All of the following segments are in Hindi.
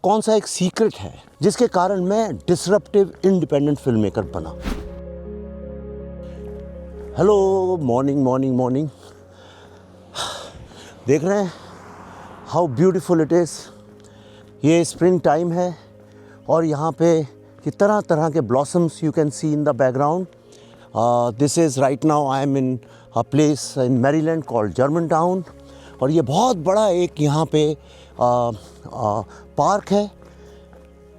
कौन सा एक सीक्रेट है जिसके कारण मैं डिसरप्टिव इंडिपेंडेंट फिल्म मेकर बना। Hello, morning morning morning. देख रहे हैं हाउ ब्यूटीफुल इट इज़। ये स्प्रिंग टाइम है और यहाँ पे ये तरह तरह के blossoms you can see in the background. This is right now I am in a place in Maryland called Germantown. और ये बहुत बड़ा एक यहाँ पे पार्क है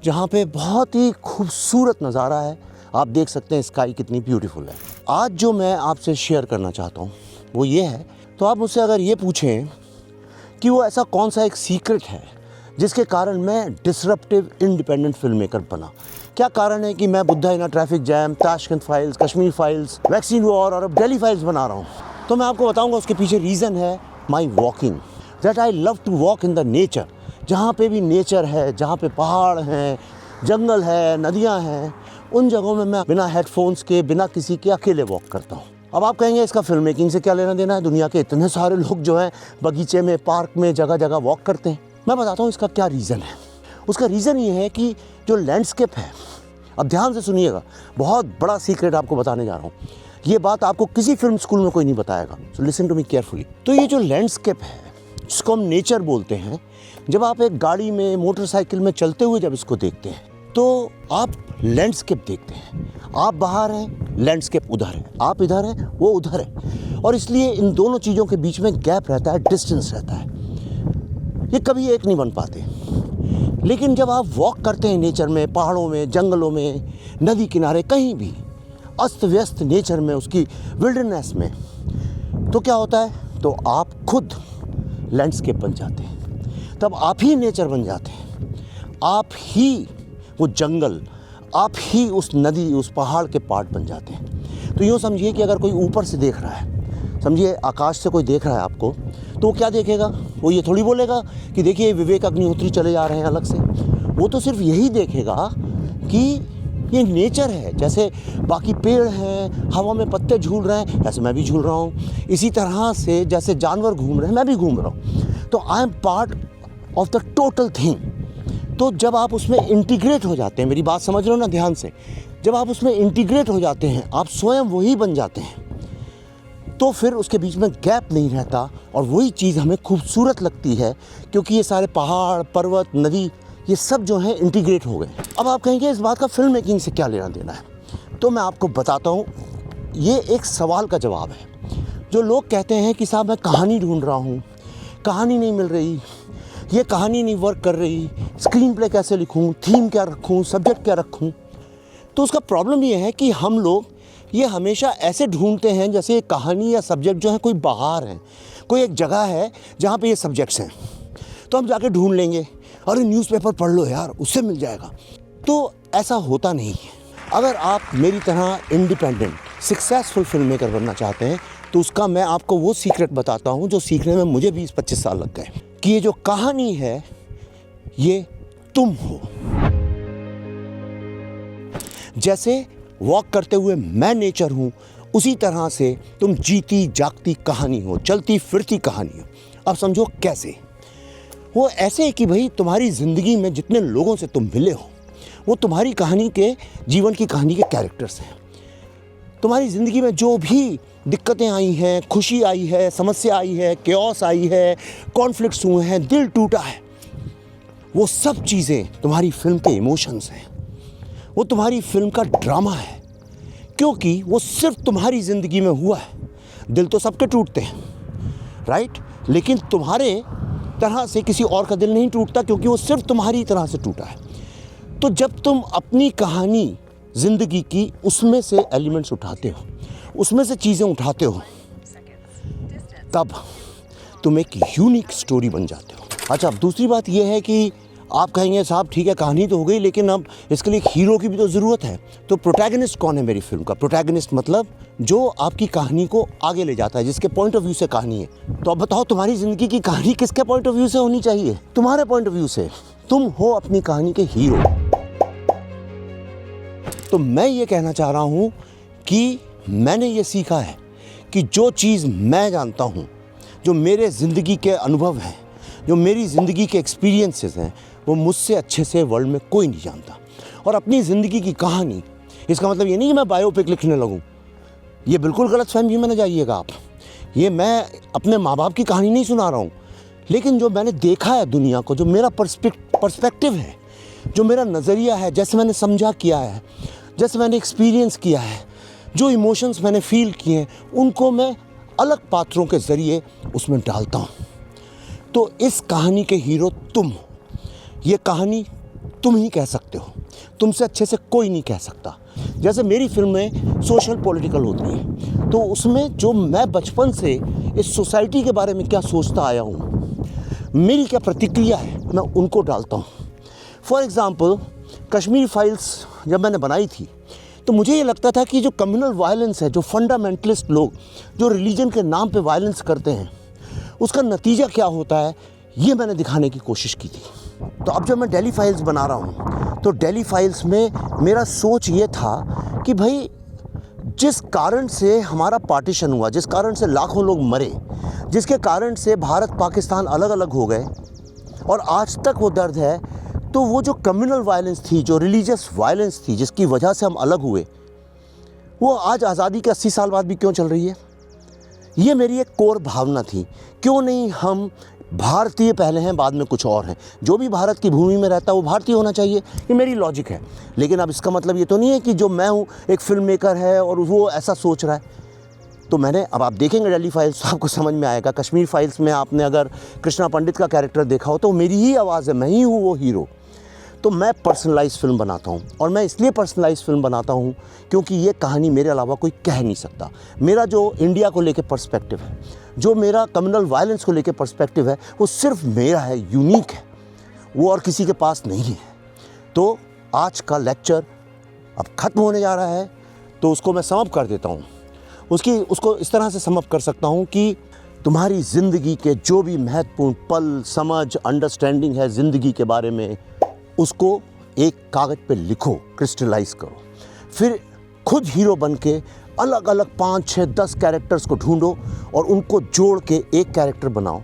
जहाँ पे बहुत ही खूबसूरत नज़ारा है। आप देख सकते हैं स्काई कितनी ब्यूटीफुल है। आज जो मैं आपसे शेयर करना चाहता हूँ वो ये है, तो आप मुझसे अगर ये पूछें कि वो ऐसा कौन सा एक सीक्रेट है जिसके कारण मैं डिसरप्टिव इंडिपेंडेंट फिल्म मेकर बना। क्या कारण है कि मैं Buddha in a traffic jam, Tashkent files, Kashmir files, vaccine war और अब दिल्ली फाइल्स बना रहा हूँ। तो मैं आपको बताऊँगा उसके पीछे रीज़न है my walking, that I love to walk in the nature. जहाँ पे भी नेचर है, जहाँ पे पहाड़ हैं, जंगल है, नदियाँ हैं, उन जगहों में मैं बिना हेडफोन्स के, बिना किसी के अकेले वॉक करता हूँ। अब आप कहेंगे इसका फिल्म मेकिंग से क्या लेना देना है? दुनिया के इतने सारे लोग जो हैं बगीचे में, पार्क में, जगह जगह वॉक करते हैं। मैं बताता हूँ इसका क्या रीज़न है। उसका रीज़न ये है कि जो लैंडस्केप है, अब ध्यान से सुनिएगा, बहुत बड़ा सीक्रेट आपको बताने जा रहा हूँ। ये बात आपको किसी फिल्म स्कूल में कोई नहीं बताएगा, so listen to me carefully. तो ये जो लैंडस्केप है जिसको हम नेचर बोलते हैं, जब आप एक गाड़ी में, मोटरसाइकिल में चलते हुए जब इसको देखते हैं तो आप लैंडस्केप देखते हैं। आप बाहर हैं, लैंडस्केप उधर है, आप इधर हैं, वो उधर है, और इसलिए इन दोनों चीज़ों के बीच में गैप रहता है, डिस्टेंस रहता है, ये कभी एक नहीं बन पाते। लेकिन जब आप वॉक करते हैं नेचर में, पहाड़ों में, जंगलों में, नदी किनारे, कहीं भी अस्त व्यस्त नेचर में, उसकी विल्डरनेस में, तो क्या होता है, तो आप खुद लैंडस्केप बन जाते हैं। तब आप ही नेचर बन जाते हैं, आप ही वो जंगल, आप ही उस नदी, उस पहाड़ के पार्ट बन जाते हैं। तो यूँ समझिए कि अगर कोई ऊपर से देख रहा है, समझिए आकाश से कोई देख रहा है आपको, तो वो क्या देखेगा? वो ये थोड़ी बोलेगा कि देखिए विवेक अग्निहोत्री चले जा रहे हैं अलग से। वो तो सिर्फ यही देखेगा कि ये नेचर है, जैसे बाकी पेड़ हैं, हवा में पत्ते झूल रहे हैं, ऐसे मैं भी झूल रहा हूँ। इसी तरह से जैसे जानवर घूम रहे हैं, मैं भी घूम रहा हूँ। तो I am part of the total thing. तो जब आप उसमें इंटीग्रेट हो जाते हैं, मेरी बात समझ रहे हो ना ध्यान से, जब आप उसमें इंटीग्रेट हो जाते हैं, आप स्वयं वही बन जाते हैं, तो फिर उसके बीच में गैप नहीं रहता और वही चीज़ हमें खूबसूरत लगती है, क्योंकि ये सारे पहाड़, पर्वत, नदी, ये सब जो हैं इंटीग्रेट हो गए। अब आप कहेंगे इस बात का फिल्म मेकिंग से क्या लेना देना है? तो मैं आपको बताता हूँ, ये एक सवाल का जवाब है। जो लोग कहते हैं कि साहब मैं कहानी ढूंढ रहा हूँ, कहानी नहीं मिल रही, ये कहानी नहीं वर्क कर रही, स्क्रीन प्ले कैसे लिखूँ, थीम क्या रखूँ, सब्जेक्ट क्या रखूँ, तो उसका प्रॉब्लम ये है कि हम लोग ये हमेशा ऐसे ढूंढते हैं जैसे ये कहानी या सब्जेक्ट जो है कोई बाहर है, कोई एक जगह है जहाँ पे ये सब्जेक्ट्स हैं, तो हम जाके ढूंढ लेंगे, अरे न्यूज़पेपर पढ़ लो यार, उससे मिल जाएगा। तो ऐसा होता नहीं है। अगर आप मेरी तरह इंडिपेंडेंट सक्सेसफुल फिल्म मेकर बनना चाहते हैं, तो उसका मैं आपको वो सीक्रेट बताता हूँ जो सीखने में मुझे 20-25 साल लग गए, कि ये जो कहानी है ये तुम हो। जैसे वॉक करते हुए मैं नेचर हूँ, उसी तरह से तुम जीती जागती कहानी हो, चलती फिरती कहानी हो। अब समझो कैसे? वो ऐसे कि भाई तुम्हारी ज़िंदगी में जितने लोगों से तुम मिले हो, वो तुम्हारी कहानी के, जीवन की कहानी के कैरेक्टर्स हैं। तुम्हारी ज़िंदगी में जो भी दिक्कतें आई हैं, खुशी आई है, समस्या आई है, केओस आई है, कॉन्फ्लिक्ट्स हुए हैं, दिल टूटा है, वो सब चीज़ें तुम्हारी फिल्म के इमोशंस हैं, वो तुम्हारी फिल्म का ड्रामा है, क्योंकि वो सिर्फ तुम्हारी ज़िंदगी में हुआ है। दिल तो सबके टूटते हैं, राइट? लेकिन तुम्हारे तरह से किसी और का दिल नहीं टूटता, क्योंकि वो सिर्फ तुम्हारी तरह से टूटा है। तो जब तुम अपनी कहानी ज़िंदगी की उसमें से एलिमेंट्स उठाते हो, उसमें से चीज़ें उठाते हो, तब तुम एक यूनिक स्टोरी बन जाते हो। अच्छा, अब दूसरी बात यह है कि आप कहेंगे साहब ठीक है कहानी तो हो गई, लेकिन अब इसके लिए एक हीरो की भी तो ज़रूरत है। तो प्रोटैगनिस्ट कौन है मेरी फिल्म का? प्रोटैगनिस्ट मतलब जो आपकी कहानी को आगे ले जाता है, जिसके पॉइंट ऑफ व्यू से कहानी है। तो अब बताओ तुम्हारी ज़िंदगी की कहानी किसके पॉइंट ऑफ व्यू से होनी चाहिए? तुम्हारे पॉइंट ऑफ व्यू से। तुम हो अपनी कहानी के हीरो। तो मैं ये कहना चाह रहा हूँ कि मैंने ये सीखा है कि जो चीज़ मैं जानता हूँ, जो मेरे ज़िंदगी के अनुभव हैं, जो मेरी ज़िंदगी के एक्सपीरियंसेस हैं, वो मुझसे अच्छे से वर्ल्ड में कोई नहीं जानता। और अपनी ज़िंदगी की कहानी, इसका मतलब ये नहीं कि मैं बायोपिक लिखने लगूँ, ये बिल्कुल गलत फहमी में न जाइएगा आप। ये मैं अपने माँ बाप की कहानी नहीं सुना रहा हूँ, लेकिन जो मैंने देखा है दुनिया को, जो मेरा पर्सपेक्टिव है, जो मेरा नज़रिया है, जैसे मैंने समझा किया है, जैसे मैंने एक्सपीरियंस किया है, जो इमोशंस मैंने फील किए हैं, उनको मैं अलग पात्रों के ज़रिए उसमें डालता हूँ। तो इस कहानी के हीरो तुम हो। ये कहानी तुम ही कह सकते हो, तुमसे अच्छे से कोई नहीं कह सकता। जैसे मेरी फिल्में सोशल पॉलिटिकल होती हैं, तो उसमें जो मैं बचपन से इस सोसाइटी के बारे में क्या सोचता आया हूँ, मेरी क्या प्रतिक्रिया है, मैं उनको डालता हूँ। फॉर एग्ज़ाम्पल, कश्मीर फाइल्स जब मैंने बनाई थी, तो मुझे ये लगता था कि जो कम्युनल वायलेंस है, जो फंडामेंटलिस्ट लोग जो रिलीजन के नाम पे वायलेंस करते हैं, उसका नतीजा क्या होता है, ये मैंने दिखाने की कोशिश की थी। तो अब जब मैं डेली फाइल्स बना रहा हूँ, तो डेली फाइल्स में मेरा सोच ये था कि भाई जिस कारण से हमारा पार्टीशन हुआ, जिस कारण से लाखों लोग मरे, जिसके कारण से भारत पाकिस्तान अलग अलग हो गए और आज तक वो दर्द है, तो वो जो कम्युनल वायलेंस थी, जो रिलीजियस वायलेंस थी, जिसकी वजह से हम अलग हुए, वो आज आज़ादी के 80 साल बाद भी क्यों चल रही है। ये मेरी एक कोर भावना थी। क्यों नहीं हम भारतीय पहले हैं, बाद में कुछ और हैं। जो भी भारत की भूमि में रहता है वो भारतीय होना चाहिए, ये मेरी लॉजिक है। लेकिन अब इसका मतलब ये तो नहीं है कि जो मैं हूँ एक फिल्म मेकर है और वो ऐसा सोच रहा है। तो मैंने, अब आप देखेंगे डेली फाइल्स तो आपको समझ में आएगा। कश्मीर फाइल्स में आपने अगर कृष्णा पंडित का कैरेक्टर देखा हो, तो मेरी ही आवाज़ है, मैं ही हूँ वो हीरो। तो मैं पर्सनलाइज फिल्म बनाता हूँ, और मैं इसलिए पर्सनलाइज फिल्म बनाता हूँ क्योंकि ये कहानी मेरे अलावा कोई कह नहीं सकता। मेरा जो इंडिया को लेके पर्सपेक्टिव है, जो मेरा कम्युनल वायलेंस को लेके पर्सपेक्टिव है, वो सिर्फ मेरा है, यूनिक है, वो और किसी के पास नहीं है। तो आज का लेक्चर अब ख़त्म होने जा रहा है, तो उसको मैं समअप कर देता हूँ। उसको इस तरह से समअप कर सकता हूँ कि तुम्हारी ज़िंदगी के जो भी महत्वपूर्ण पल, समझ, अंडरस्टैंडिंग है ज़िंदगी के बारे में, उसको एक कागज़ पे लिखो, क्रिस्टलाइज करो। फिर खुद हीरो बन के अलग अलग 5, 6, 10 कैरेक्टर्स को ढूंढो और उनको जोड़ के एक कैरेक्टर बनाओ।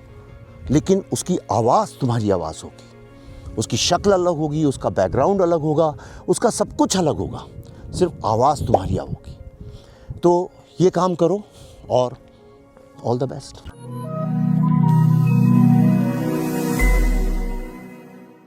लेकिन उसकी आवाज़ तुम्हारी आवाज़ होगी, उसकी शक्ल अलग होगी, उसका बैकग्राउंड अलग होगा, उसका सब कुछ अलग होगा, सिर्फ आवाज़ तुम्हारी होगी। तो ये काम करो और ऑल द बेस्ट।